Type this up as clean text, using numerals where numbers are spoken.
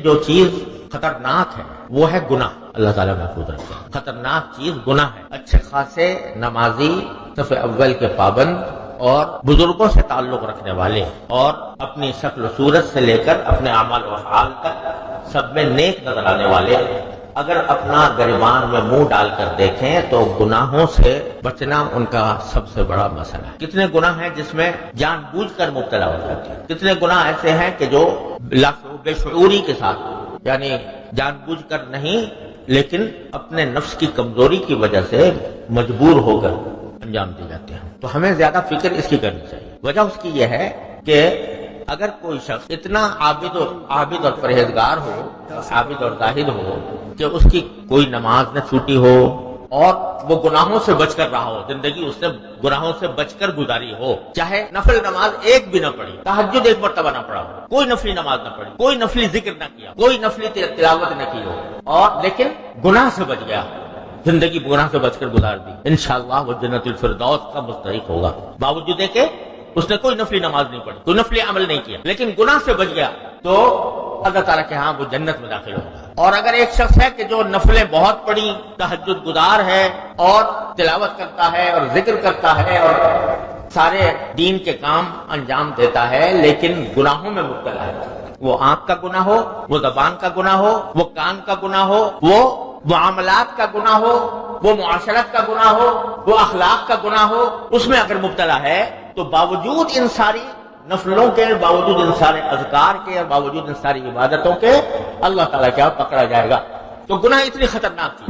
جو چیز خطرناک ہے وہ ہے گناہ. اللہ تعالیٰ محفوظ رکھے. خطرناک چیز گناہ ہے. اچھے خاصے نمازی، صف اول کے پابند اور بزرگوں سے تعلق رکھنے والے اور اپنی شکل و صورت سے لے کر اپنے اعمال و افعال تک سب میں نیک نظر آنے والے اگر اپنا گریبان میں منہ ڈال کر دیکھیں تو گناہوں سے بچنا ان کا سب سے بڑا مسئلہ ہے. کتنے گناہ ہیں جس میں جان بوجھ کر مبتلا ہو جاتے ہیں. کتنے گناہ ایسے ہیں کہ جو بے شعوری کے ساتھ، یعنی جان بوجھ کر نہیں لیکن اپنے نفس کی کمزوری کی وجہ سے مجبور ہو کر انجام دیے جاتے ہیں. تو ہمیں زیادہ فکر اس کی کرنی چاہیے. وجہ اس کی یہ ہے کہ اگر کوئی شخص اتنا عابد اور پرہیزگار ہو، عابد اور زاہد ہو کہ اس کی کوئی نماز نہ چھوٹی ہو اور وہ گناہوں سے بچ کر رہا ہو، زندگی اس نے گناہوں سے بچ کر گزاری ہو، چاہے نفل نماز ایک بھی نہ پڑھی، تہجد ایک مرتبہ نہ پڑھا ہو، کوئی نفلی نماز نہ پڑھی، کوئی نفلی ذکر نہ کیا، کوئی نفلی تلاوت نہ کی ہو، اور لیکن گناہ سے بچ گیا، زندگی گناہ سے بچ کر گزار دی، انشاءاللہ وہ جنت الفردوس کا مستحق ہوگا. باوجود کہ اس نے کوئی نفلی نماز نہیں پڑھی، کوئی نفلی عمل نہیں کیا، لیکن گناہ سے بچ گیا تو اللہ تعالیٰ کے ہاں وہ جنت میں داخل ہوگا. اور اگر ایک شخص ہے کہ جو نفلیں بہت پڑھی، تہجد گزار ہے اور تلاوت کرتا ہے اور ذکر کرتا ہے اور سارے دین کے کام انجام دیتا ہے لیکن گناہوں میں مبتلا ہے، وہ آنکھ کا گناہ ہو، وہ زبان کا گناہ ہو، وہ کان کا گناہ ہو، وہ معاملات کا گناہ ہو، وہ معاشرت کا گناہ ہو، وہ اخلاق کا گناہ ہو، اس میں اگر مبتلا ہے تو باوجود ان ساری نفلوں کے، باوجود ان سارے اذکار کے اور باوجود ان ساری عبادتوں کے اللہ تعالیٰ کیا پکڑا جائے گا. تو گناہ اتنی خطرناک چیز